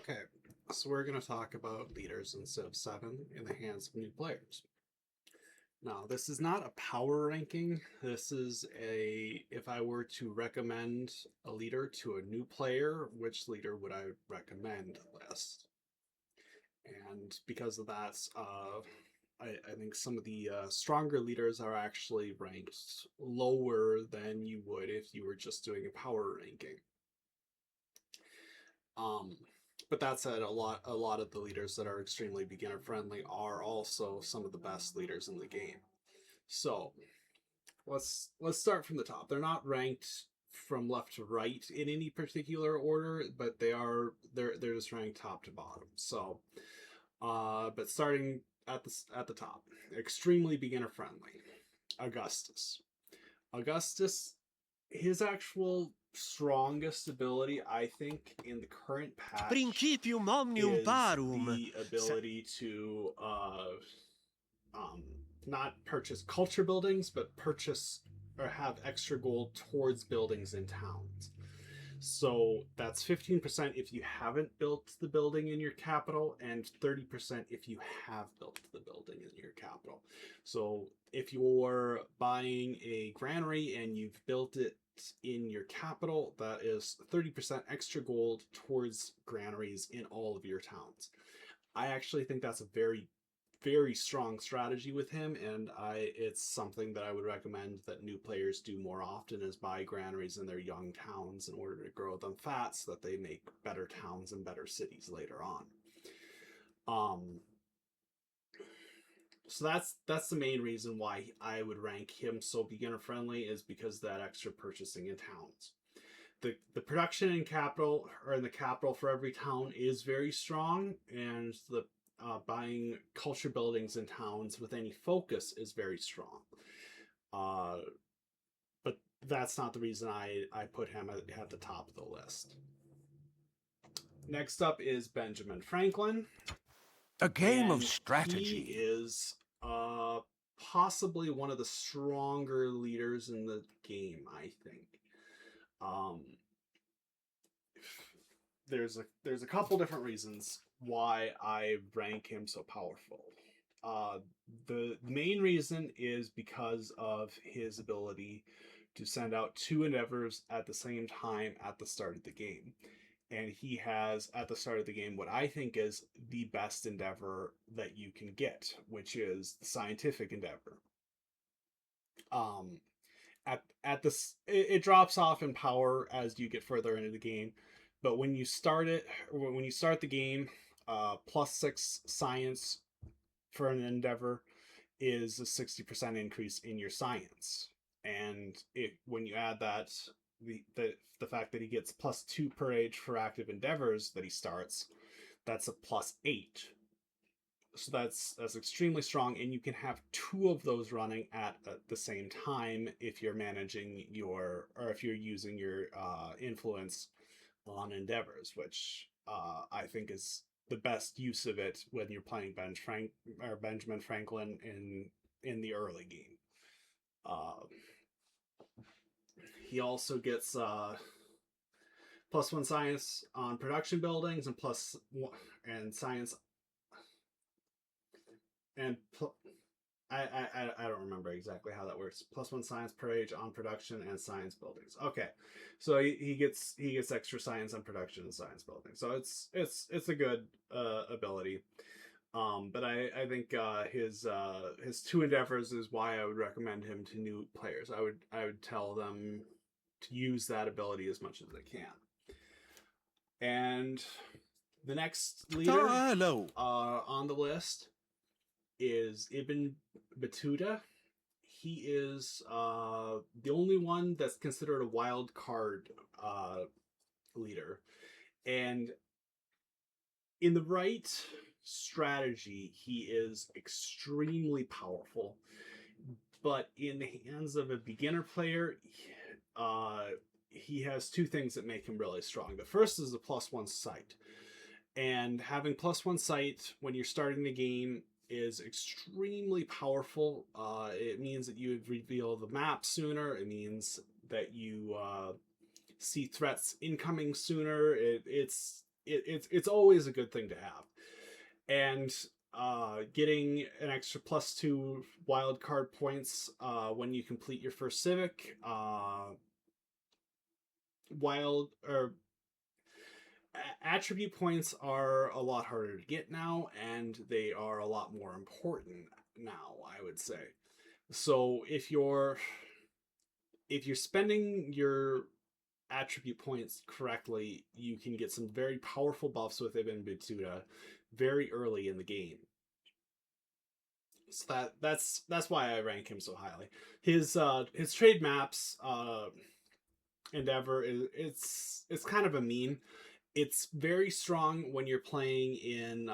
Okay, so we're going to talk about leaders in Civ 7 in the hands of new players. Now, this is not a power ranking. This is if I were to recommend a leader to a new player, which leader would I recommend list? And because of that, I think some of the stronger leaders are actually ranked lower than you would if you were just doing a power ranking. Um, but that said, a lot of the leaders that are extremely beginner friendly are also some of the best leaders in the game. So let's start from the top. They're not ranked from left to right in any particular order, but they're just ranked top to bottom. So but starting at the top, extremely beginner friendly, Augustus. Augustus, his actual strongest ability, I think, in the current patch Principium omnium is parum. the ability to not purchase culture buildings, but purchase or have extra gold towards buildings in towns. So that's 15% if you haven't built the building in your capital, and 30% if you have built the building in your capital. So if you're buying a granary and you've built it in your capital, that is 30% extra gold towards granaries in all of your towns. I actually think that's a very very strong strategy with him, and it's something that I would recommend that new players do more often is buy granaries in their young towns in order to grow them fat so that they make better towns and better cities later on. So that's the main reason why I would rank him so beginner friendly, is because that extra purchasing in towns. The production in capital, or in the capital for every town, is very strong, and the buying culture buildings in towns with any focus is very strong. But that's not the reason I put him at the top of the list. Next up is Benjamin Franklin. A game of strategy. He is possibly one of the stronger leaders in the game, I think. There's a couple different reasons why I rank him so powerful. The main reason is because of his ability to send out two endeavors at the same time at the start of the game. And he has, at the start of the game, what I think is the best endeavor that you can get, which is the scientific endeavor. At this, it drops off in power as you get further into the game, but when you start the game, +6 science for an endeavor is a 60% increase in your science, and when you add that the fact that he gets +2 per age for active endeavors that he starts, that's a +8. So that's extremely strong, and you can have two of those running at the same time if you're managing or if you're using your influence on endeavors, which I think is the best use of it when you're playing Benjamin Franklin in the early game. He also gets +1 science on production buildings and science and I don't remember exactly how that works. +1 science per age on production and science buildings. Okay, so he gets extra science on production and science buildings. So it's a good ability. But I think his two endeavors is why I would recommend him to new players. I would tell them to use that ability as much as they can. And the next leader on the list is Ibn Battuta. He is the only one that's considered a wild card leader. And in the right strategy, he is extremely powerful. But in the hands of a beginner player, he has two things that make him really strong. The first is the +1 sight. And having +1 sight when you're starting the game is extremely powerful. It means that you reveal the map sooner. It means that you see threats incoming sooner. It's it's always a good thing to have. And getting an extra +2 wild card points when you complete your first civic, wild or attribute points are a lot harder to get now, and they are a lot more important now, I would say. So if you're spending your attribute points correctly, you can get some very powerful buffs with Ibn Battuta very early in the game. So that's why I rank him so highly. His trade maps endeavor is it's kind of a meme. It's very strong when you're playing in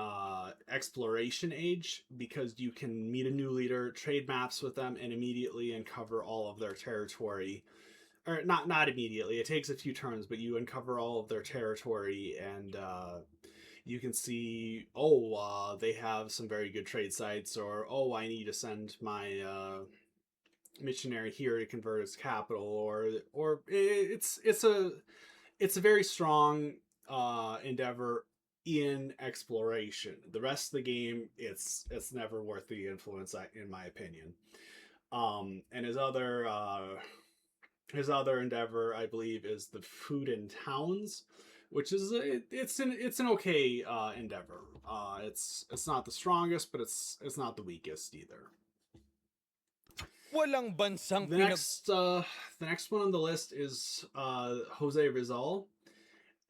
exploration age, because you can meet a new leader, trade maps with them, and immediately uncover all of their territory. Or not immediately. It takes a few turns, but you uncover all of their territory, and you can see, they have some very good trade sites, or I need to send my missionary here to convert his capital, or it's a very strong endeavor in exploration. The rest of the game, it's never worth the influence, in my opinion. And his other endeavor, I believe, is the food in towns, which is it's an okay endeavor. It's not the strongest, but it's not the weakest either. Walang bansang The next one on the list is Jose Rizal,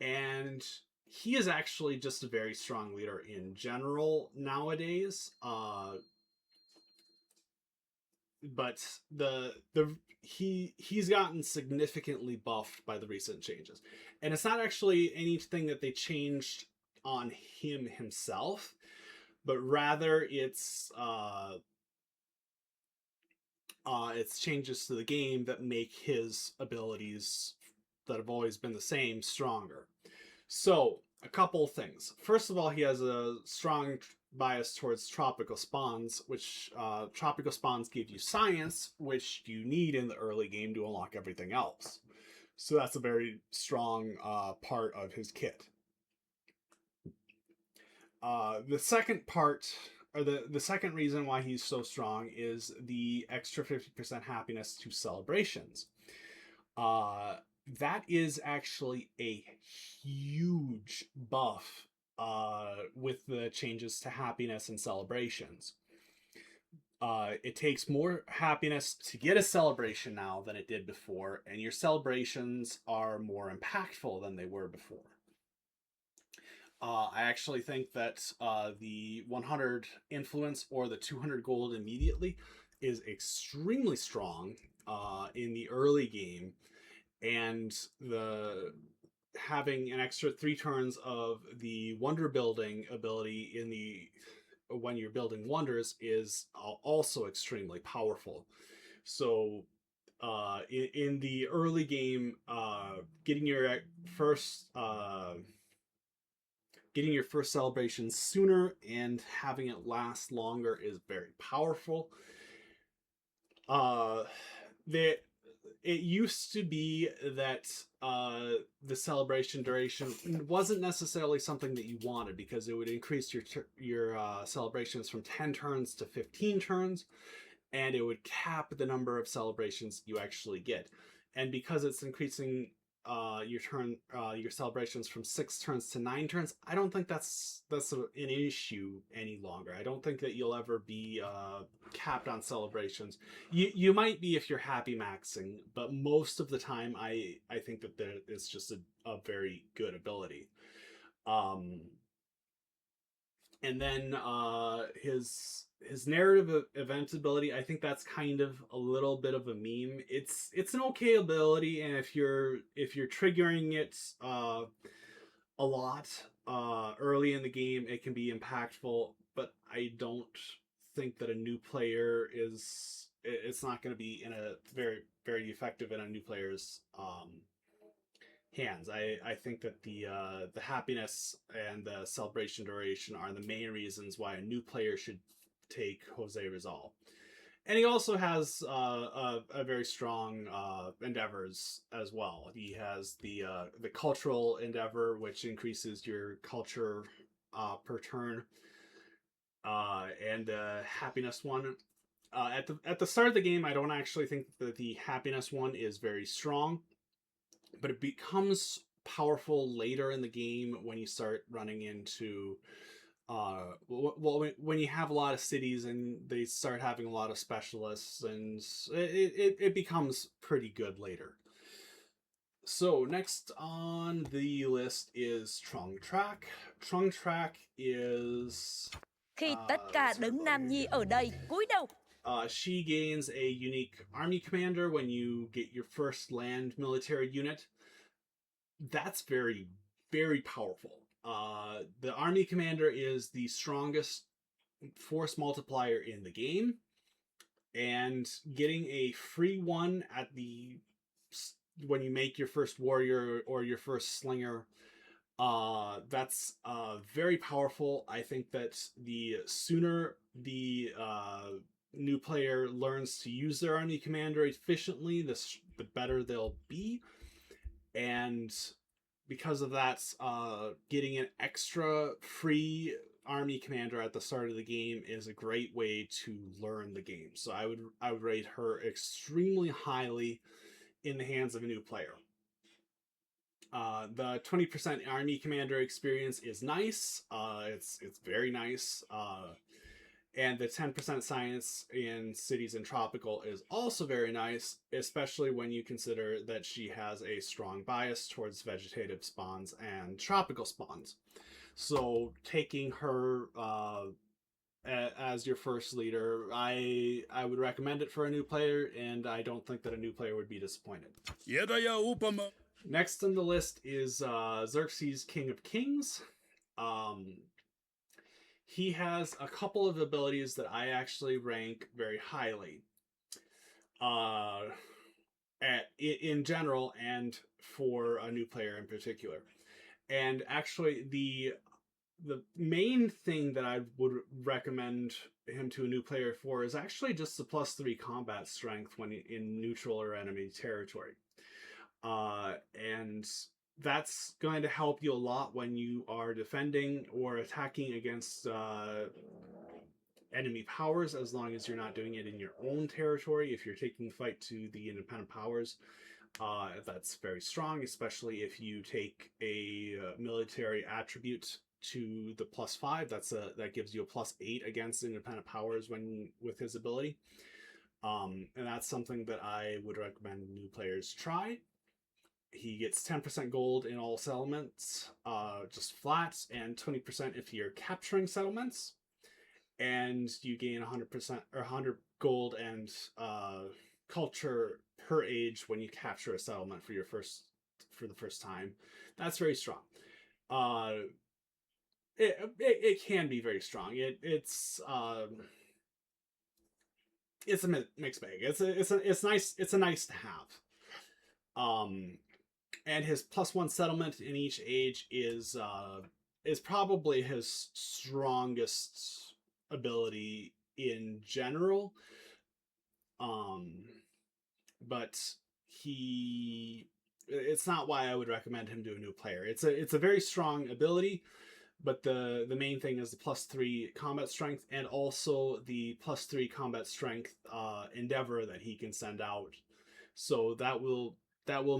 and he is actually just a very strong leader in general nowadays. But he's gotten significantly buffed by the recent changes, and it's not actually anything that they changed on him himself, but rather it's changes to the game that make his abilities that have always been the same stronger. So, a couple things. First of all, he has a strong bias towards tropical spawns, which tropical spawns give you science, which you need in the early game to unlock everything else. So that's a very strong part of his kit. The second part, or the second reason why he's so strong, is the extra 50% happiness to celebrations. That is actually a huge buff with the changes to happiness and celebrations. It takes more happiness to get a celebration now than it did before, and your celebrations are more impactful than they were before. I actually think that the 100 influence or the 200 gold immediately is extremely strong in the early game, and the having an extra 3 turns of the wonder building ability in the when you're building wonders is also extremely powerful. So in the early game, getting your first celebration sooner and having it last longer is very powerful. It used to be that the celebration duration wasn't necessarily something that you wanted, because it would increase your celebrations from 10 turns to 15 turns, and it would cap the number of celebrations you actually get. And because it's increasing your celebrations from 6 turns to 9 turns, I don't think that's an issue any longer. I don't think that you'll ever be capped on celebrations. You might be if you're happy maxing, but most of the time I think that it's just a very good ability. And then his narrative event ability, I think that's kind of a little bit of a meme. It's an okay ability, and if you're triggering it a lot early in the game, it can be impactful. But I don't think that a new player it's not going to be in a very, very effective in a new player's hands. I think that the happiness and the celebration duration are the main reasons why a new player should take Jose Rizal. And he also has a very strong endeavors as well. He has the cultural endeavor, which increases your culture per turn, and the happiness one. At the start of the game, I don't actually think that the happiness one is very strong, but it becomes powerful later in the game when you start running into when you have a lot of cities and they start having a lot of specialists, and it becomes pretty good later. So next on the list is Trung Track. Trung Track is Khi tất cả đấng nam nhi ở đây cúi đầu. She gains a unique army commander when you get your first land military unit. That's very, very powerful. The army commander is the strongest force multiplier in the game, and getting a free one at the when you make your first warrior or your first slinger, that's very powerful. I think that the sooner the new player learns to use their army commander efficiently, the better they'll be. And because of that, getting an extra free army commander at the start of the game is a great way to learn the game. So I would rate her extremely highly in the hands of a new player. The 20% army commander experience is nice. It's very nice. And the 10% science in cities and tropical is also very nice, especially when you consider that she has a strong bias towards vegetative spawns and tropical spawns. So taking her as your first leader, I would recommend it for a new player, and I don't think that a new player would be disappointed. Next on the list is Xerxes, King of Kings. He has a couple of abilities that I actually rank very highly. In general, and for a new player in particular. And actually, the main thing that I would recommend him to a new player for is actually just the +3 combat strength when in neutral or enemy territory. And that's going to help you a lot when you are defending or attacking against enemy powers, as long as you're not doing it in your own territory. If you're taking the fight to the independent powers, that's very strong, especially if you take a military attribute to the +5. That gives you a +8 against independent powers when with his ability. And that's something that I would recommend new players try. He gets 10% gold in all settlements, just flat, and 20% if you're capturing settlements. And you gain 100% or 100 gold and culture per age when you capture a settlement for the first time. That's very strong. It can be very strong. It's a mixed bag. It's nice. It's a nice to have. And his +1 settlement in each age is probably his strongest ability in general. But it's not why I would recommend him to a new player. It's a very strong ability, but the main thing is the +3 combat strength, and also the +3 combat strength endeavor that he can send out. So that will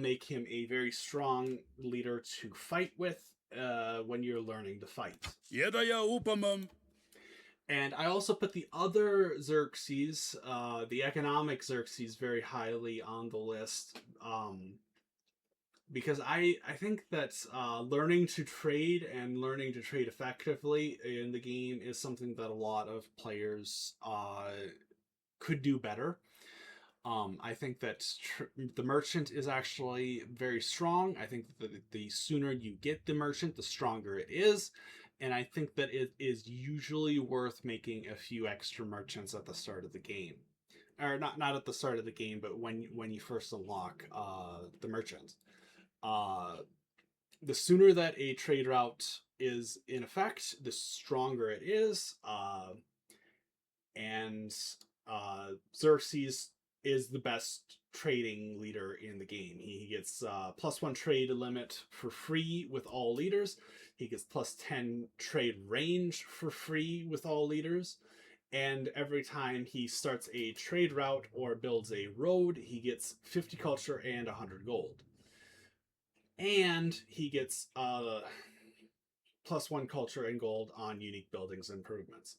make him a very strong leader to fight with when you're learning to fight. And I also put the other Xerxes, the economic Xerxes, very highly on the list, because I think that learning to trade and learning to trade effectively in the game is something that a lot of players could do better. I think that the merchant is actually very strong. I think that the sooner you get the merchant, the stronger it is. And I think that it is usually worth making a few extra merchants at the start of the game. Or not at the start of the game, but when you first unlock the merchant. The sooner that a trade route is in effect, the stronger it is. And Xerxes is the best trading leader in the game. He gets +1 trade limit for free with all leaders. He gets +10 trade range for free with all leaders. And every time he starts a trade route or builds a road, he gets 50 culture and 100 gold. And he gets +1 culture and gold on unique buildings improvements.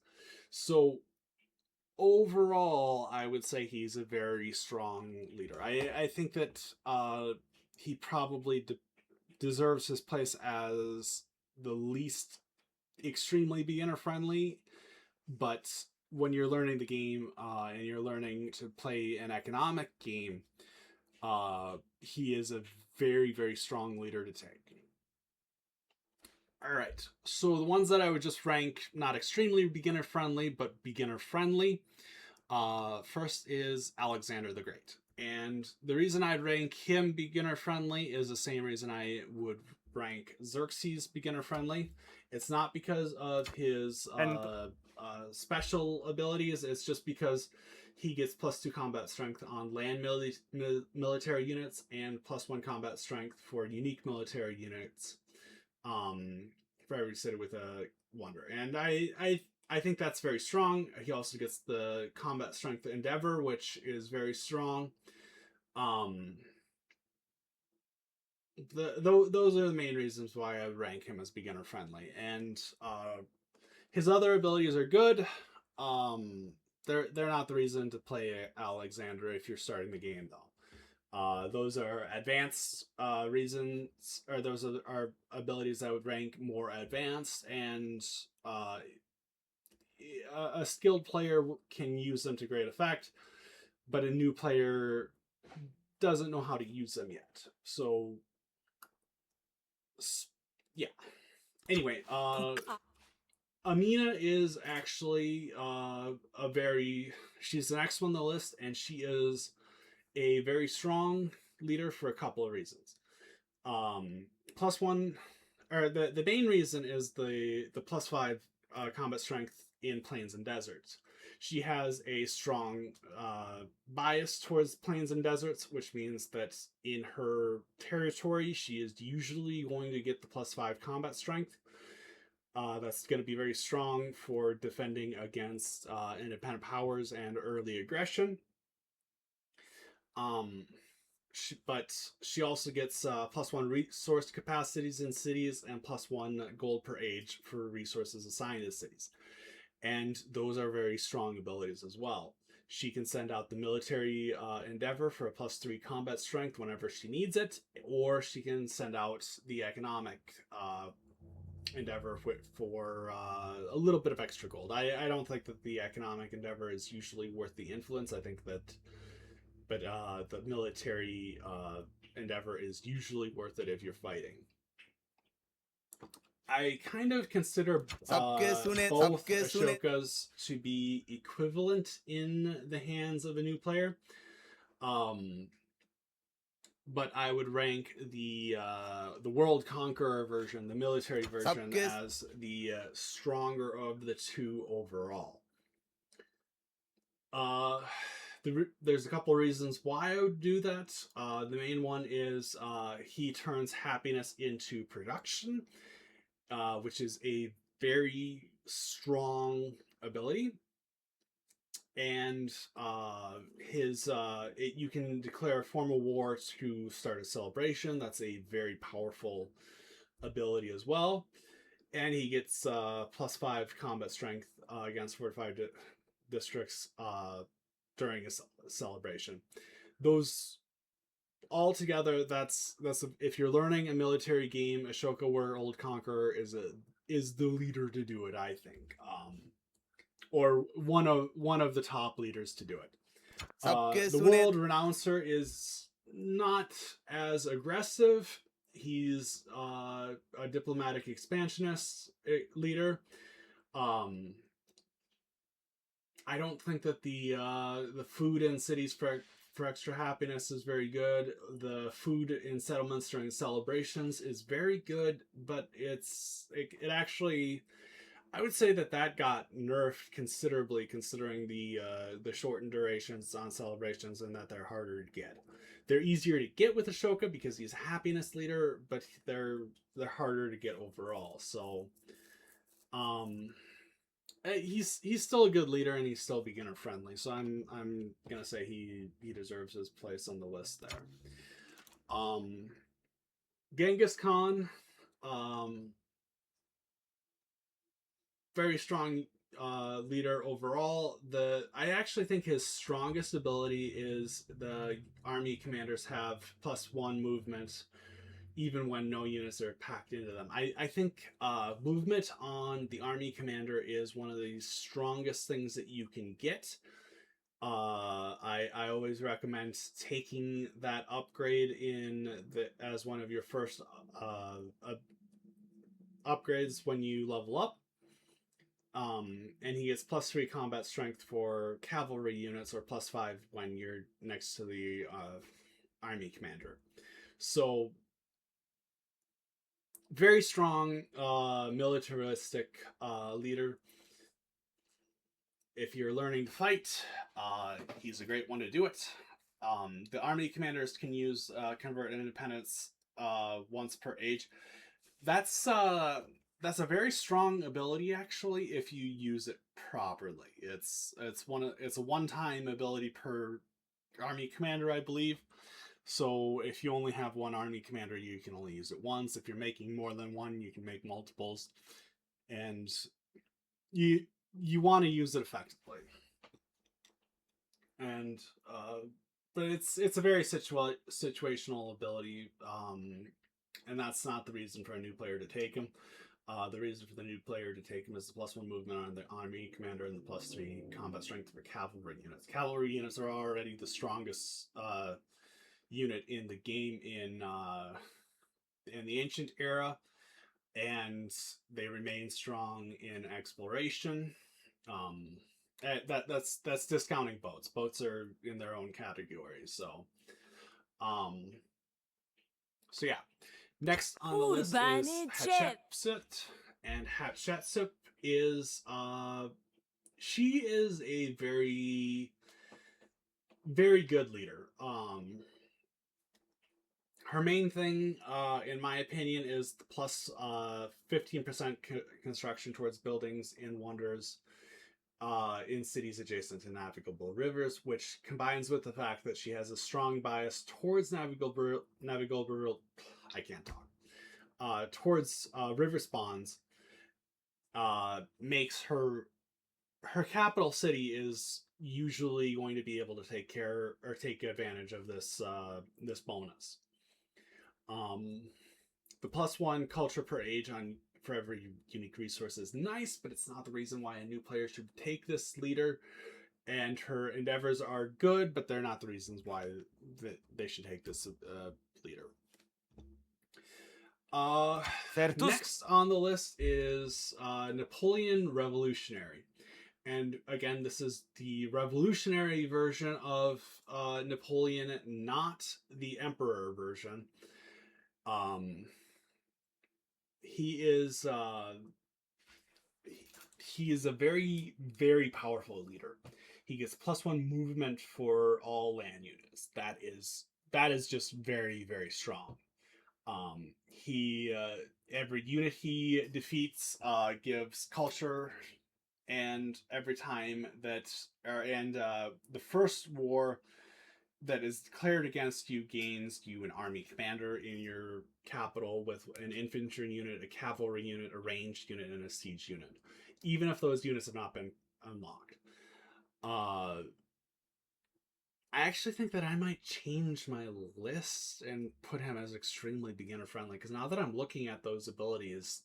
So overall, I would say he's a very strong leader. I think that he probably deserves his place as the least extremely beginner friendly, but when you're learning the game and you're learning to play an economic game, he is a very, very strong leader to take. All right, so the ones that I would just rank not extremely beginner friendly, but beginner friendly. First is Alexander the Great. And the reason I'd rank him beginner friendly is the same reason I would rank Xerxes beginner friendly. It's not because of his special abilities, it's just because he gets +2 combat strength on land military units and +1 combat strength for unique military units for every city with a wonder. And I think that's very strong. He also gets the combat strength endeavor, which is very strong. Those are the main reasons why I would rank him as beginner friendly. And his other abilities are good. They're not the reason to play Alexander if you're starting the game, though. Those are advanced reasons, or those are abilities that would rank more advanced, and a skilled player can use them to great effect, but a new player doesn't know how to use them yet. So, yeah. Anyway, Amina is actually she's the next one on the list, and she is a very strong leader for a couple of reasons. +1, or the main reason is the +5 combat strength in plains and deserts. She has a strong bias towards plains and deserts, which means that in her territory, she is usually going to get the +5 combat strength. That's going to be very strong for defending against independent powers and early aggression. But she also gets +1 resource capacities in cities and +1 gold per age for resources assigned to cities. And those are very strong abilities as well. She can send out the military endeavor for a +3 combat strength whenever she needs it, or she can send out the economic endeavor for a little bit of extra gold. I don't think that the economic endeavor is usually worth the influence. I think that, but the military endeavor is usually worth it if you're fighting. I kind of consider both Ashokas to be equivalent in the hands of a new player. But I would rank the World Conqueror version, the military version, as the stronger of the two overall. There's a couple reasons why I would do that. The main one is he turns happiness into production, which is a very strong ability. And you can declare a formal war to start a celebration. That's a very powerful ability as well. And he gets +5 combat strength against fortified districts during a celebration. Those all together, that's if you're learning a military game, Ashoka World Conqueror is the leader to do it, I think. Or one of the top leaders to do it. The World Renouncer is not as aggressive. He's a diplomatic expansionist leader. I don't think that the food in cities for extra happiness is very good. The food in settlements during celebrations is very good, but it actually, I would say that got nerfed considerably, considering the shortened durations on celebrations and that they're harder to get. They're easier to get with Ashoka because he's a happiness leader, but they're harder to get overall. So, um, he's still a good leader and he's still beginner friendly. So I'm gonna say he deserves his place on the list there. Genghis Khan, um, very strong leader overall. I actually think his strongest ability is the army commanders have +1 movement even when no units are packed into them. I think movement on the army commander is one of the strongest things that you can get. I always recommend taking that upgrade as one of your first upgrades when you level up. And he gets +3 combat strength for cavalry units, or +5 when you're next to the army commander. So very strong militaristic leader. If you're learning to fight, he's a great one to do it. The army commanders can use convert independence once per age. That's a very strong ability, actually, if you use it properly. It's a one-time ability per army commander, I believe. So if you only have one army commander, you can only use it once. If you're making more than one, you can make multiples, and you want to use it effectively. And but it's a very situational ability, and that's not the reason for a new player to take him. The reason for the new player to take him is the +1 movement on the army commander and the +3 combat strength for cavalry units. Cavalry units are already the strongest unit in the game in the ancient era, and they remain strong in exploration. That's discounting boats. Boats are in their own category. So yeah. Next on the list is Hatshepsut, and Hatshepsut is she is a very, very good leader. Her main thing, in my opinion, is the plus 15% construction towards buildings in wonders in cities adjacent to navigable rivers, which combines with the fact that she has a strong bias towards navigable I can't talk. Towards river spawns, makes her capital city is usually going to be able to take advantage of this bonus. The +1 culture per age for every unique resource is nice, but it's not the reason why a new player should take this leader. And her endeavors are good, but they're not the reasons why they should take this leader. Next on the list is Napoleon Revolutionary. And again, this is the revolutionary version of Napoleon, not the Emperor version. He is a very, very powerful leader. He gets +1 movement for all land units. That is just very, very strong. He every unit he defeats gives culture, and every time the first war that is declared against you gains you an army commander in your capital with an infantry unit, a cavalry unit, a ranged unit, and a siege unit, even if those units have not been unlocked. I actually think that I might change my list and put him as extremely beginner friendly, because now that I'm looking at those abilities,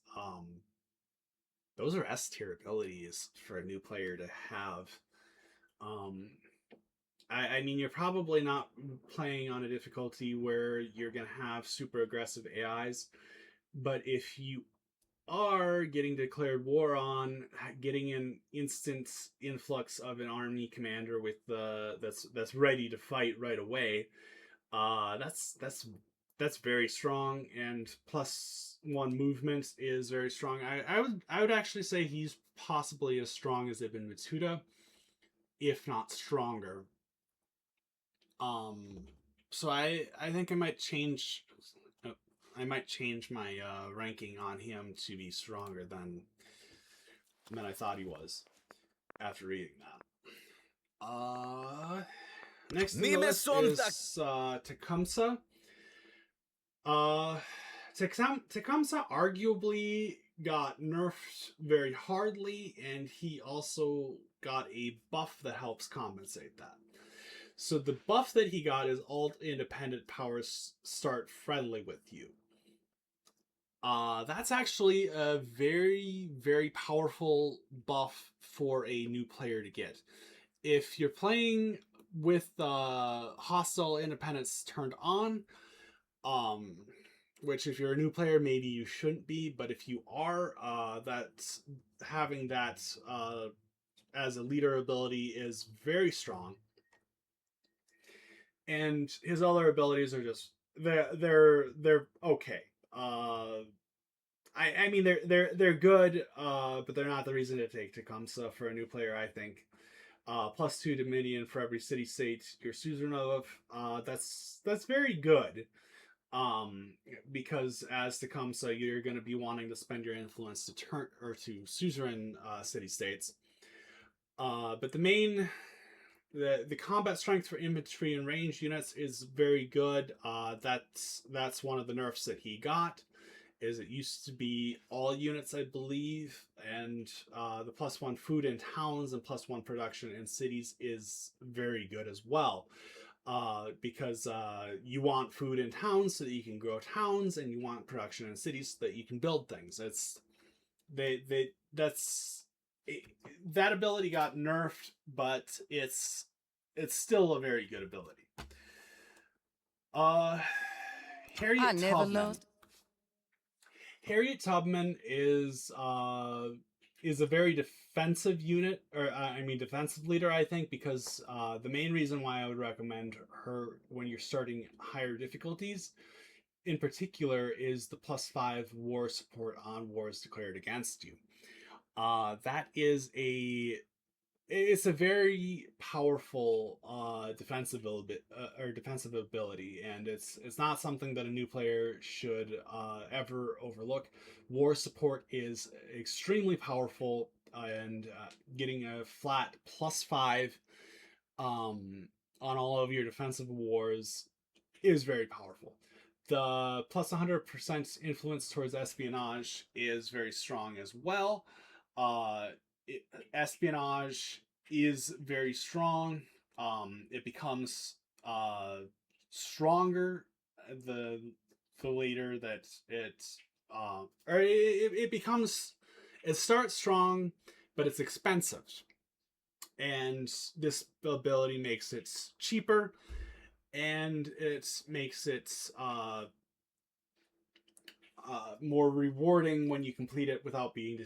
those are S tier abilities for a new player to have. I mean, you're probably not playing on a difficulty where you're going to have super aggressive AIs, but if you are getting declared war on, getting an instant influx of an army commander with that's ready to fight right away, that's that's very strong, and +1 movement is very strong. I would actually say he's possibly as strong as Ibn Battuta, if not stronger. Um, so I think I might change my ranking on him to be stronger than I thought he was after reading that. Next in the list is Tecumseh. Tecumseh arguably got nerfed very hardly, and he also got a buff that helps compensate that. So the buff that he got is all independent powers start friendly with you. That's actually a very, very powerful buff for a new player to get. If you're playing with hostile independence turned on, which if you're a new player, maybe you shouldn't be, but if you are, that's having that as a leader ability is very strong. And his other abilities are just they're okay. I mean they're good, but they're not the reason to take Tecumseh for a new player, I think. +2 Dominion for every city state you're suzerain of. That's very good. Because as Tecumseh, you're going to be wanting to spend your influence to turn or to suzerain city states. But the combat strength for infantry and ranged units is very good. That's one of the nerfs that he got. Is it used to be all units, I believe, and the +1 food in towns and +1 production in cities is very good as well. Because you want food in towns so that you can grow towns, and you want production in cities so that you can build things. That ability got nerfed, but it's still a very good ability. Harriet Tubman. Harriet Tubman is a very defensive unit, or defensive leader, I think, because the main reason why I would recommend her when you're starting higher difficulties, in particular, is the +5 war support on wars declared against you. That is it's a very powerful defensive ability, and it's not something that a new player should ever overlook. War support is extremely powerful, and getting a flat +5 on all of your defensive wars is very powerful. The +100% influence towards espionage is very strong as well. Espionage is very strong. It becomes stronger the later that it starts strong, but it's expensive, and this ability makes it cheaper, and it makes it more rewarding when you complete it without being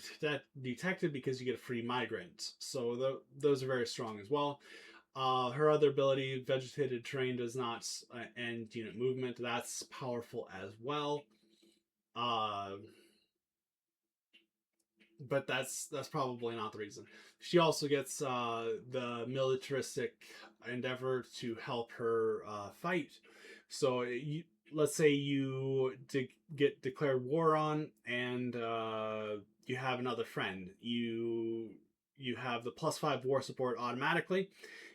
detected, because you get a free migrant. So those are very strong as well. Her other ability, vegetated terrain, does not end unit movement. That's powerful as well. But that's probably not the reason. She also gets the militaristic endeavor to help her fight. So let's say you get declared war on, and you have another friend. You have the +5 war support automatically.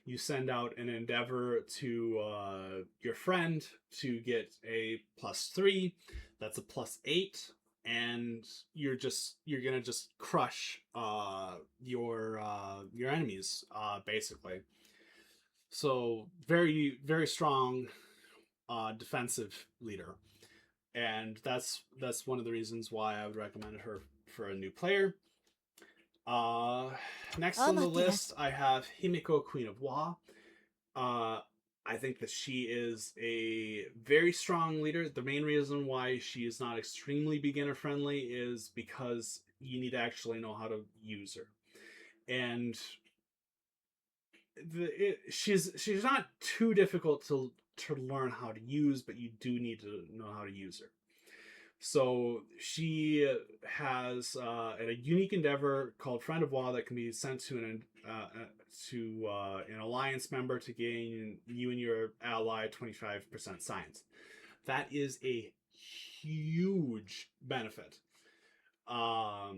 You send out an endeavor to your friend to get a +3. That's a +8, and you're gonna just crush your enemies basically. So very, very strong defensive leader, and that's one of the reasons why I would recommend her for a new player. Next on the list, I have Himiko, Queen of Wa. I think that she is a very strong leader. The main reason why she is not extremely beginner friendly is because you need to actually know how to use her, and she's not too difficult to learn how to use, but you do need to know how to use her. So she has a unique endeavor called Friend of Wa that can be sent to an alliance member to gain you and your ally 25% science. That is a huge benefit. But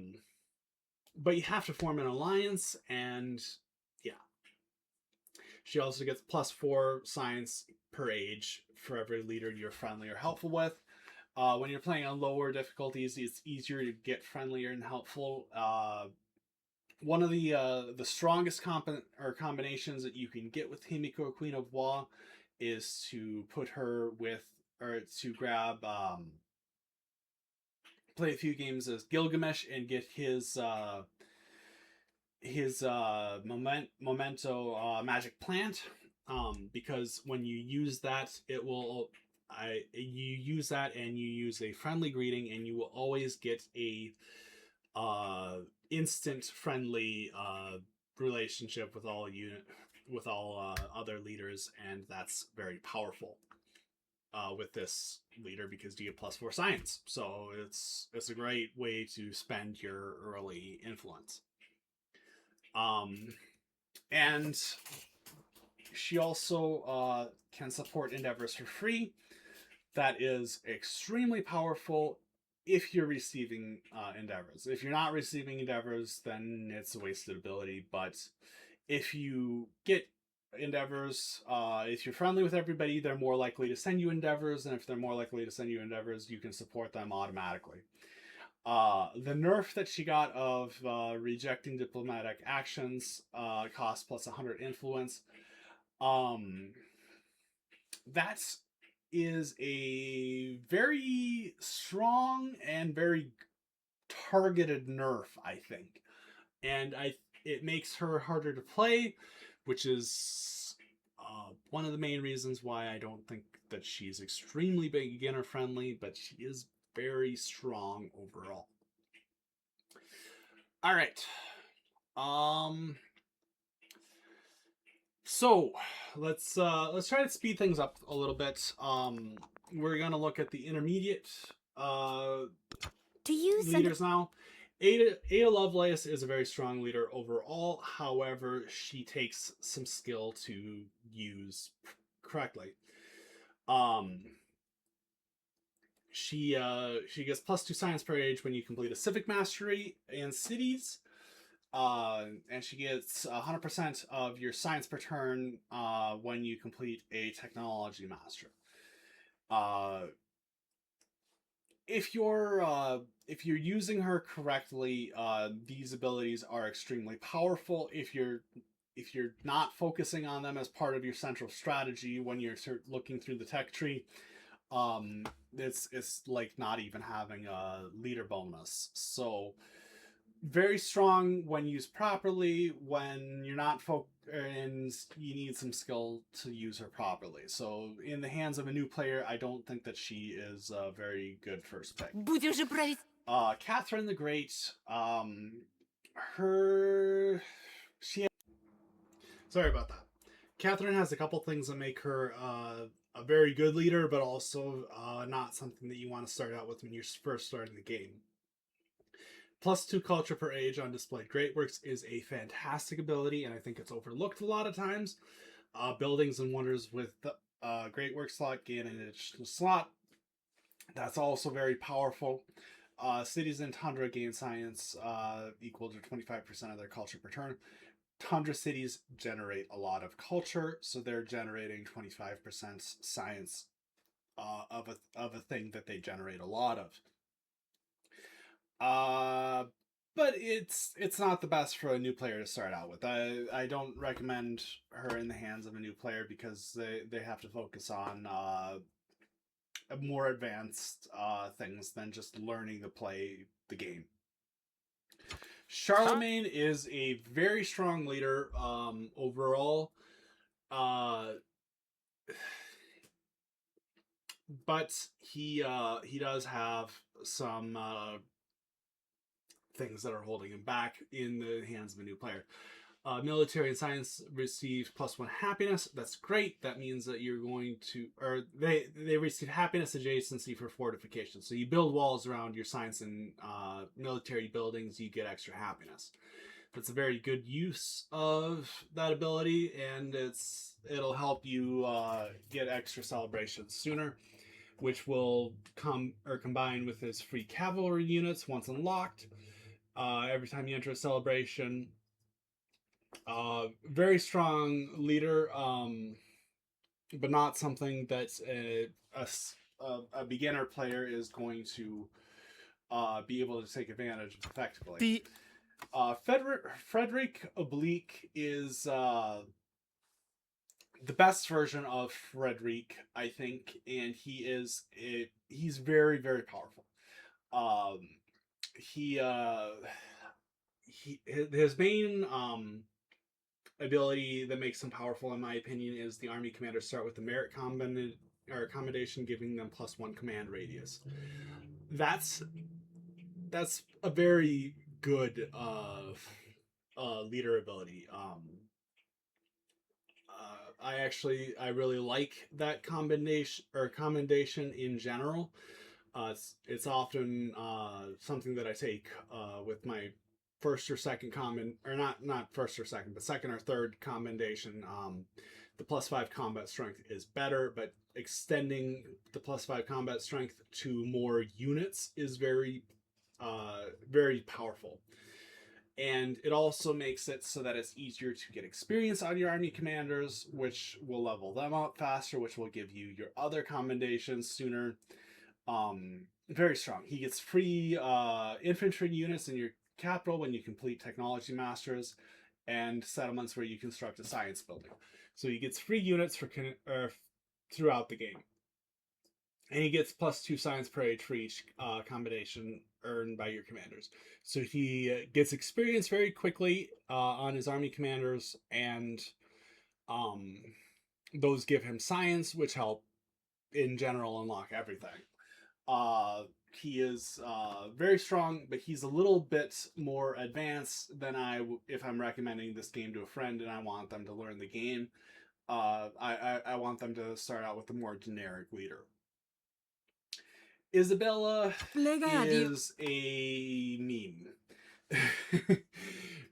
you have to form an alliance, and yeah. She also gets +4 science per age for every leader you're friendly or helpful with. When you're playing on lower difficulties, it's easier to get friendlier and helpful. One of the strongest combinations that you can get with Himiko, Queen of Wa, is to put her with, or to grab, play a few games as Gilgamesh and get his memento magic plant, because when you use that, you use that and you use a friendly greeting, and you will always get a instant friendly relationship with all other leaders, and that's very powerful with this leader, because you get +4 science. So it's a great way to spend your early influence. And she also can support endeavors for free. That is extremely powerful if you're receiving endeavors. If you're not receiving endeavors, then it's a wasted ability. But if you get endeavors, if you're friendly with everybody, they're more likely to send you endeavors, and if they're more likely to send you endeavors, you can support them automatically. The nerf that she got of rejecting diplomatic actions cost +100 influence. That is a very strong and very targeted nerf, I think, and it makes her harder to play, which is one of the main reasons why I don't think that she's extremely beginner friendly, but she is very strong overall. All right. So let's try to speed things up a little bit. We're gonna look at the intermediate Do you leaders now. Ada Lovelace is a very strong leader overall. However, she takes some skill to use correctly. She gets +2 science per age when you complete a civic mastery in cities. And she gets 100% of your science per turn when you complete a technology master. If you're using her correctly, these abilities are extremely powerful. If you're not focusing on them as part of your central strategy when you're looking through the tech tree, it's like not even having a leader bonus. So very strong when used properly. When you're not and you need some skill to use her properly. So in the hands of a new player, I don't think that she is a very good first pick. Будешь же править. Catherine the Great, sorry about that. Catherine has a couple things that make her a very good leader, but also not something that you want to start out with when you're first starting the game. +2 culture per age on Displayed Greatworks is a fantastic ability, and I think it's overlooked a lot of times. Buildings and Wonders with the Greatworks slot gain an additional slot. That's also very powerful. Cities in Tundra gain science equal to 25% of their culture per turn. Tundra cities generate a lot of culture, so they're generating 25% science of a thing that they generate a lot of. But it's not the best for a new player to start out with. I don't recommend her in the hands of a new player, because they have to focus on more advanced things than just learning to play the game. Charlemagne is a very strong leader overall. But he does have some things that are holding him back in the hands of a new player. Military and science receive +1 happiness. That's great. That means that you're going to, or they receive happiness adjacency for fortification. So you build walls around your science and military buildings, you get extra happiness. That's a very good use of that ability, and it'll help you get extra celebrations sooner, which will combine with his free cavalry units once unlocked. Every time you enter a celebration. Very strong leader, but not something that a beginner player is going to be able to take advantage of effectively. Frederick Oblique is the best version of Frederick, I think, and he's very, very powerful. His main ability that makes him powerful, in my opinion, is the army commanders start with the merit commendation, giving them +1 command radius. That's a very good leader ability. I really like that commendation in general. It's often something that I take with my first or second not first or second, but second or third commendation. The +5 combat strength is better, but extending the +5 combat strength to more units is very, very powerful. And it also makes it so that it's easier to get experience out of your army commanders, which will level them up faster, which will give you your other commendations sooner. Very strong. He gets free infantry units in your capital when you complete technology masters, and settlements where you construct a science building. So he gets free units throughout the game, and he gets +2 science parade for each combination earned by your commanders. So he gets experience very quickly on his army commanders, and those give him science, which help in general unlock everything. He is very strong, but he's a little bit more advanced than if I'm recommending this game to a friend and I want them to learn the game. I want them to start out with a more generic leader. Isabella is a meme.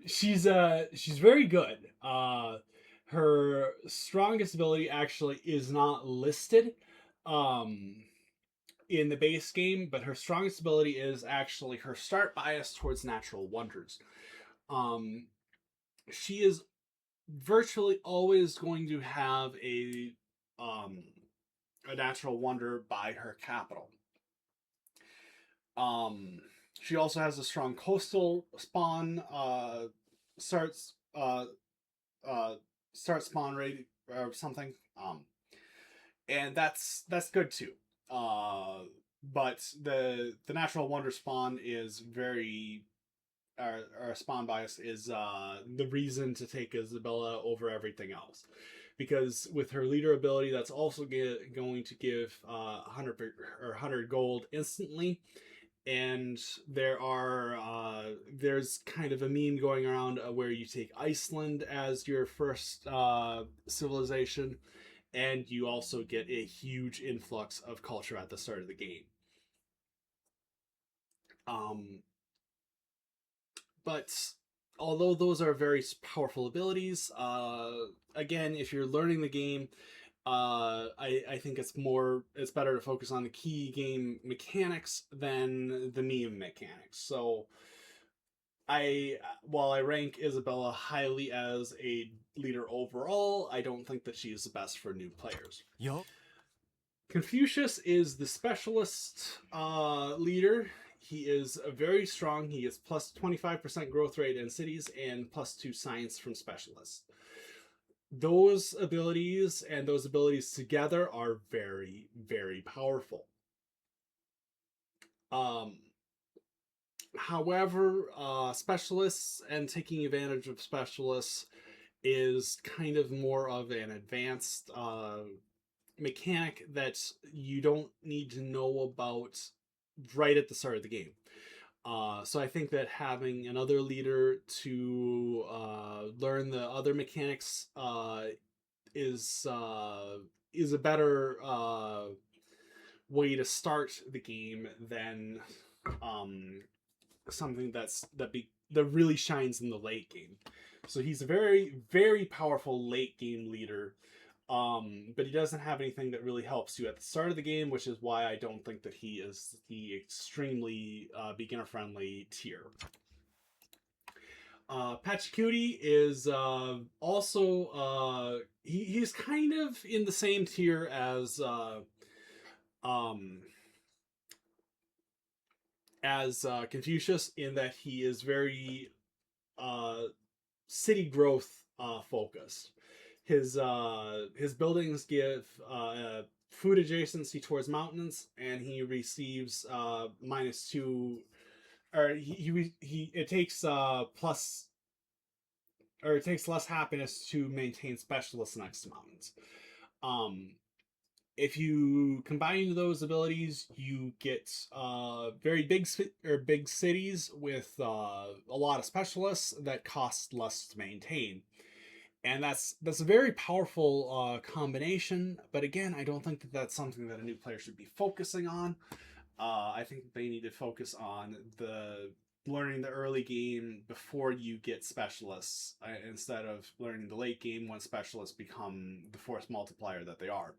She's very good. Her strongest ability actually is not listed in the base game, but her strongest ability is actually her start bias towards natural wonders. She is virtually always going to have a natural wonder by her capital. She also has a strong coastal spawn start spawn rate or something. And that's good too. But the natural wonder spawn is very or spawn bias is the reason to take Isabella over everything else, because with her leader ability, that's also going to give 100 gold instantly. And there's kind of a meme going around where you take Iceland as your first civilization, and you also get a huge influx of culture at the start of the game. But although those are very powerful abilities, again, if you're learning the game, I think it's better to focus on the key game mechanics than the meme mechanics. So while I rank Isabella highly as a leader overall, I don't think that she is the best for new players. Yup. Confucius is the specialist leader. He is very strong. He gets plus 25% growth rate in cities and plus 2 science from specialists. Those abilities and those abilities together are very, very powerful. However, specialists and taking advantage of specialists is kind of more of an advanced mechanic that you don't need to know about right at the start of the game. So I think that having another leader to learn the other mechanics is a better way to start the game than um, something that really shines in the late game. So he's a very very powerful late game leader, but he doesn't have anything that really helps you at the start of the game, which is why I don't think that he is the extremely beginner friendly tier. Pachacuti is also he's kind of in the same tier um, as Confucius in that he is very uh, city growth focused. His buildings give food adjacency towards mountains, and he receives -2, or he it takes plus, or it takes less happiness to maintain specialists next to mountains. Um, if you combine those abilities, you get very big cities with a lot of specialists that cost less to maintain, and that's a very powerful combination. But again, I don't think that that's something that a new player should be focusing on. I think they need to focus on the learning the early game before you get specialists, instead of learning the late game when specialists become the force multiplier that they are.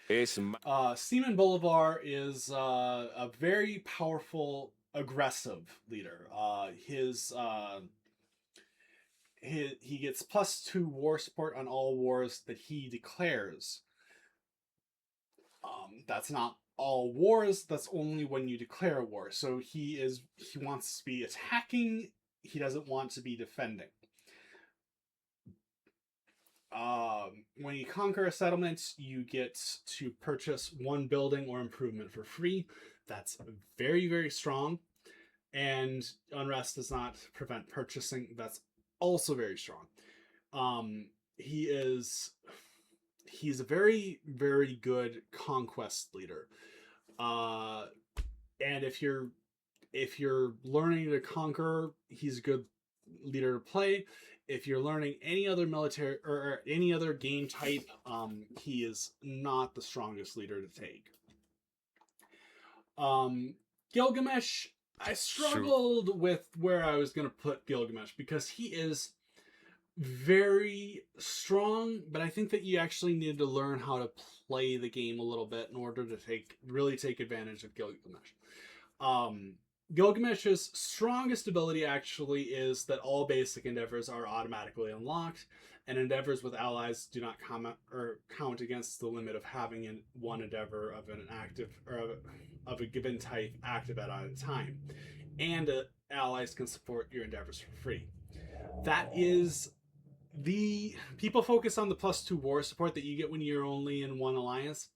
Seaman Bolivar is a very powerful, aggressive leader. He gets +2 war support on all wars that he declares. That's not all wars. That's only when you declare a war. So he wants to be attacking. He doesn't want to be defending. When you conquer a settlement, you get to purchase 1 building or improvement for free. That's very, very strong. And unrest does not prevent purchasing. That's also very strong. He's a very, very good conquest leader. And if you're learning to conquer, he's a good leader to play. If you're learning any other military or any other game type, he is not the strongest leader to take. Gilgamesh, I struggled with where I was going to put Gilgamesh because he is very strong, but I think that you actually need to learn how to play the game a little bit in order to really take advantage of Gilgamesh. Gilgamesh's strongest ability actually is that all basic endeavors are automatically unlocked, and endeavors with allies do not count against the limit of having one endeavor of an active or of a given type active at a time, and allies can support your endeavors for free. That is the people focus on the +2 war support that you get when you're only in one alliance.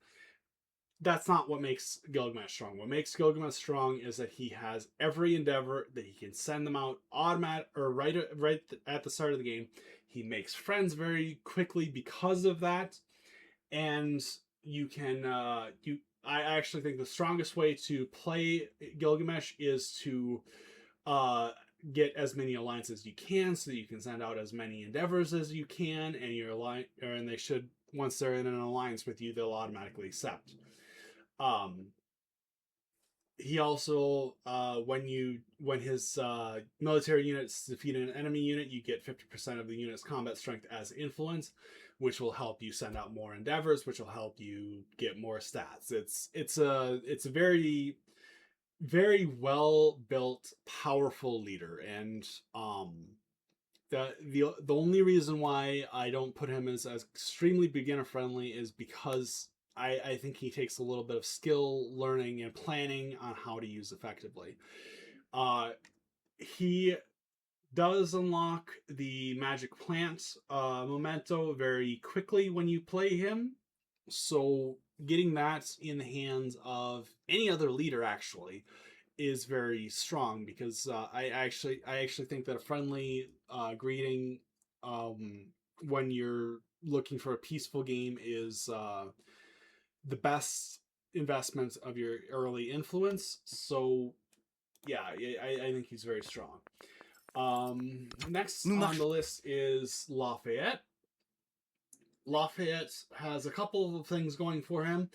That's not what makes Gilgamesh strong. What makes Gilgamesh strong is that he has every endeavor that he can send them out automatic or right at the start of the game. He makes friends very quickly because of that, and you can I actually think the strongest way to play Gilgamesh is to get as many alliances as you can, so that you can send out as many endeavors as you can, and and they should, once they're in an alliance with you, they'll automatically accept. He also when his military units defeat an enemy unit, you get 50% of the unit's combat strength as influence, which will help you send out more endeavors, which will help you get more stats. It's a very, very well built, powerful leader, and the only reason why I don't put him as extremely beginner friendly is because I think he takes a little bit of skill learning and planning on how to use effectively. He does unlock the magic plant memento very quickly when you play him, so getting that in the hands of any other leader actually is very strong, because I actually think that a friendly greeting when you're looking for a peaceful game is the best investment of your early influence. So yeah, I think he's very strong. Next Nous on marchons. the list is Lafayette. Lafayette has a couple of things going for him.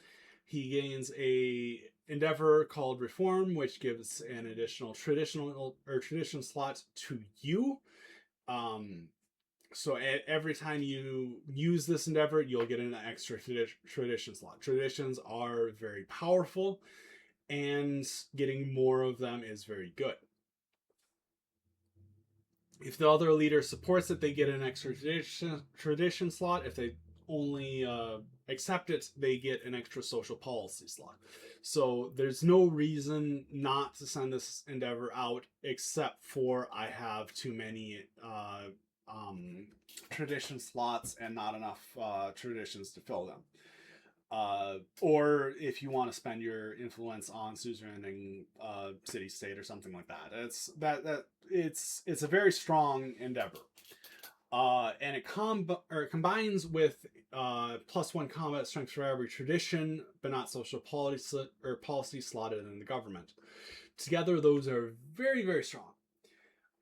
He gains a endeavor called Reform, which gives an additional tradition slot to you. So every time you use this endeavor, you'll get an extra tradition slot. Traditions are very powerful, and getting more of them is very good. If the other leader supports it, they get an extra tradition slot. If they only accept it, they get an extra social policy slot. So there's no reason not to send this endeavor out, except for I have too many tradition slots and not enough traditions to fill them. Or if you want to spend your influence on suzeraning city state or something like that. It's a very strong endeavor. And it combines with +1 combat strength for every tradition, but not social policy slotted in the government. Together, those are very, very strong.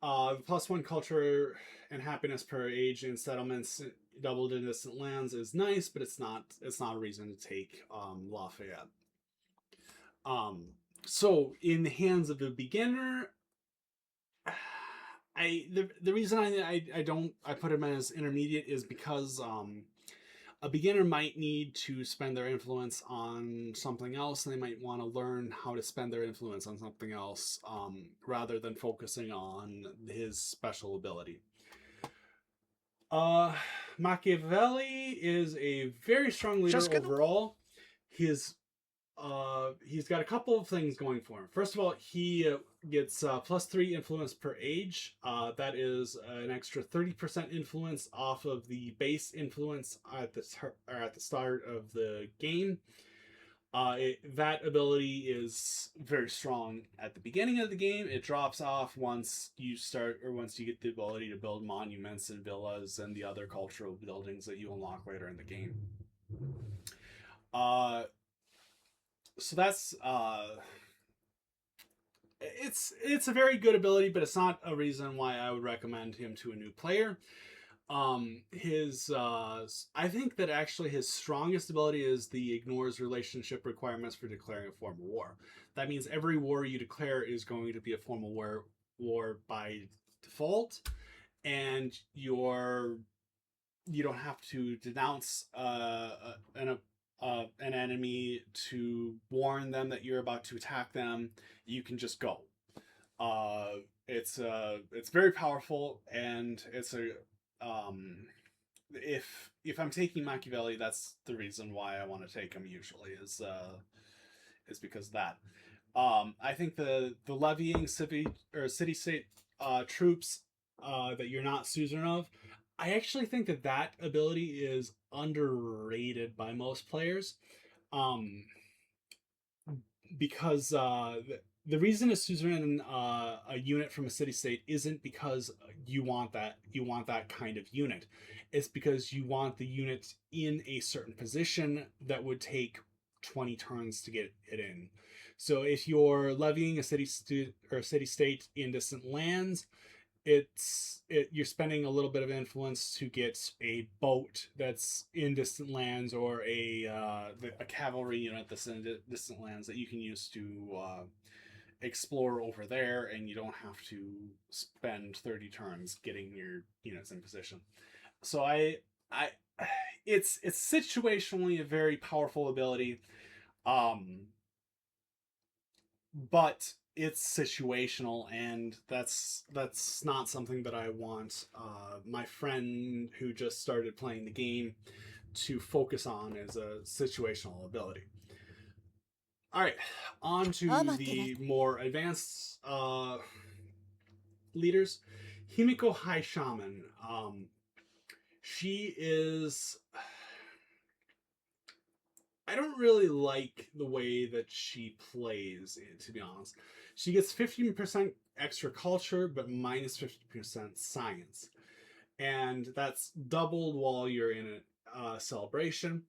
+1 culture and happiness per age in settlements doubled in distant lands is nice, but it's not a reason to take Lafayette. So in the hands of a beginner, the reason I put him as intermediate is because a beginner might need to spend their influence on something else, and they might want to learn how to spend their influence on something else rather than focusing on his special ability. Machiavelli is a very strong leader overall. He's got a couple of things going for him. First of all, he gets +3 influence per age. That is an extra 30% influence off of the base influence at the start of the game. That ability is very strong at the beginning of the game. It drops off once you get the ability to build monuments and villas and the other cultural buildings that you unlock later in the game. So that's it's a very good ability, but it's not a reason why I would recommend him to a new player. I think that actually his strongest ability is the ignores relationship requirements for declaring a formal war. That means every war you declare is going to be a formal war by default, and you don't have to denounce an enemy to warn them that you're about to attack them. You can just go. It's very powerful, and it's a if I'm taking Machiavelli, that's the reason why I want to take him usually is because of that. I think the levying city-state troops that you're not suzerain of, I actually think that ability is underrated by most players, because the reason to suzerain a unit from a city-state isn't because you want that kind of unit. It's because you want the unit in a certain position that would take 20 turns to get it in. So if you're levying a city-state in distant lands, you're spending a little bit of influence to get a boat that's in distant lands, or a cavalry unit that's in distant lands that you can use to explore over there, and you don't have to spend 30 turns getting your units in position. So it's situationally a very powerful ability, but it's situational, and that's not something that I want my friend who just started playing the game to focus on as a situational ability. All right, on to the more advanced leaders. Himiko High Shaman. She is... I don't really like the way that she plays, to be honest. She gets 15% extra culture, but minus 50% science. And that's doubled while you're in a celebration.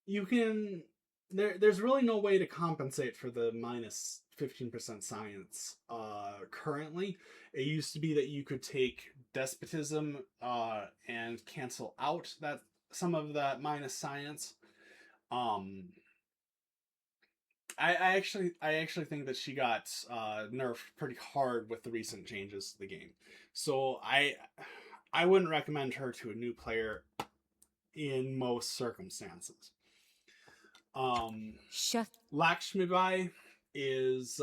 You can there's really no way to compensate for the minus 15% science currently. It used to be that you could take despotism and cancel out that some of that minus science. um I actually think that she got nerfed pretty hard with the recent changes to the game. So I wouldn't recommend her to a new player in most circumstances. Shut. Lakshmibai is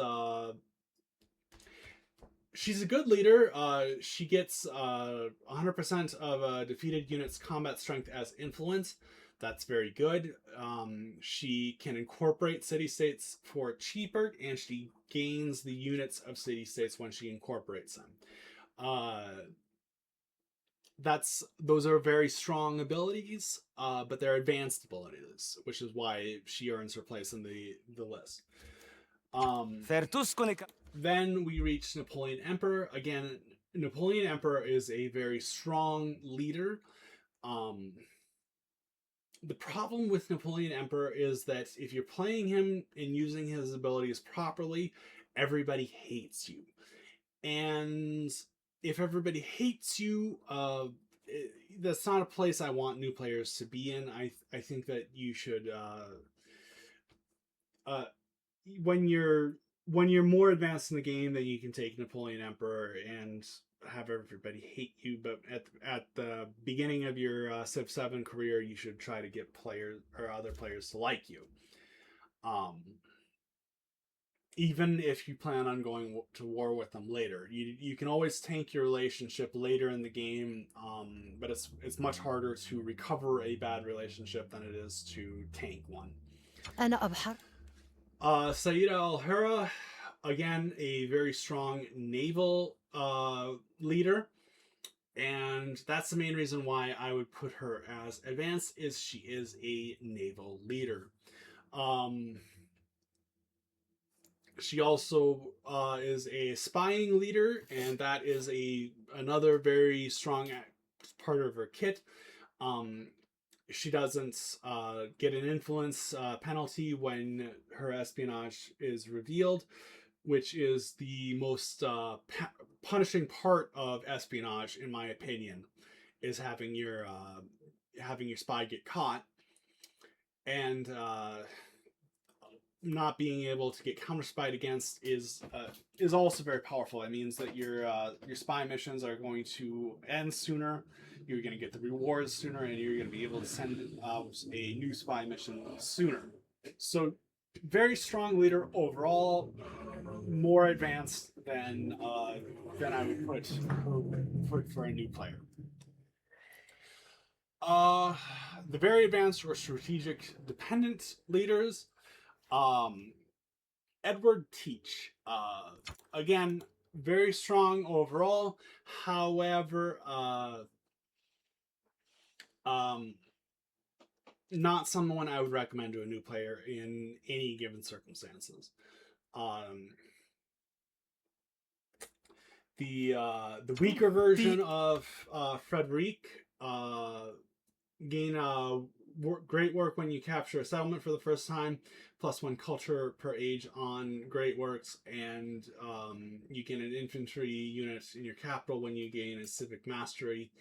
she's a good leader. She gets 100% of a defeated unit's combat strength as influence. That's very good. She can incorporate city states for cheaper, and she gains the units of city states when she incorporates them. Those are very strong abilities, but they're advanced abilities, which is why she earns her place in the list. Then we reach Napoleon Emperor. Again, Napoleon Emperor is a very strong leader. The problem with Napoleon Emperor is that if you're playing him and using his abilities properly, everybody hates you. And if everybody hates you, that's not a place I want new players to be in. I think that you should when you're more advanced in the game, then you can take Napoleon Emperor and have everybody hate you. But at the beginning of your Civ 7 career, you should try to get players or other players to like you. Even if you plan on going to war with them later, you can always tank your relationship later in the game, but it's much harder to recover a bad relationship than it is to tank one. Saida Al-Hura, again, a very strong naval leader, and that's the main reason why I would put her as advanced, is she is a naval leader. She also is a spying leader, and that is another very strong part of her kit. She doesn't get an influence penalty when her espionage is revealed, which is the most punishing part of espionage, in my opinion, is having your spy get caught, and not being able to get counterspied against is also very powerful. It means that your spy missions are going to end sooner. You're going to get the rewards sooner, and you're going to be able to send out a new spy mission sooner. So, very strong leader overall, more advanced than I would put for a new player. The very advanced or strategic dependent leaders. Edward Teach. Again, very strong overall. However, not someone I would recommend to a new player in any given circumstances. The weaker version of Frederic gain great work when you capture a settlement for the first time, +1 culture per age on great works, and you gain an infantry unit in your capital when you gain a civic mastery,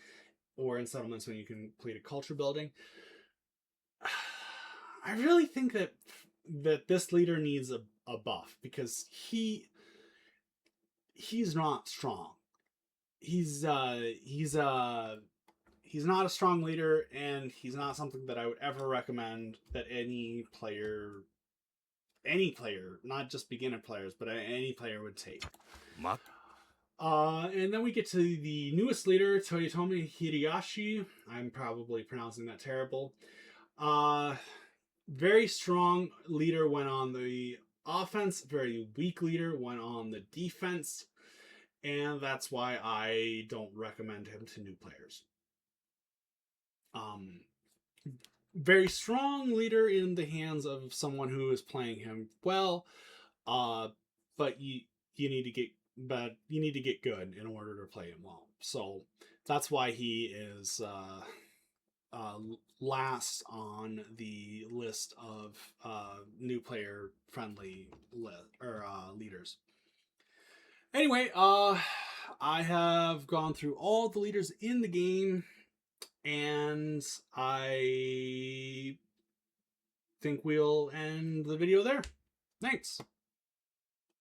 or in settlements when you complete a culture building. I really think that this leader needs a buff, because he's not strong. He's not a strong leader, and he's not something that I would ever recommend that any player, not just beginner players, but any player would take. And then we get to the newest leader, Toyotomi Hideyoshi. I'm probably pronouncing that terrible. Very strong leader when on the offense, very weak leader when on the defense, and that's why I don't recommend him to new players. Very strong leader in the hands of someone who is playing him well, but you need to get good in order to play him well. So that's why he is last on the list of new player friendly leaders. Anyway, I have gone through all the leaders in the game, and I think we'll end the video there. Thanks.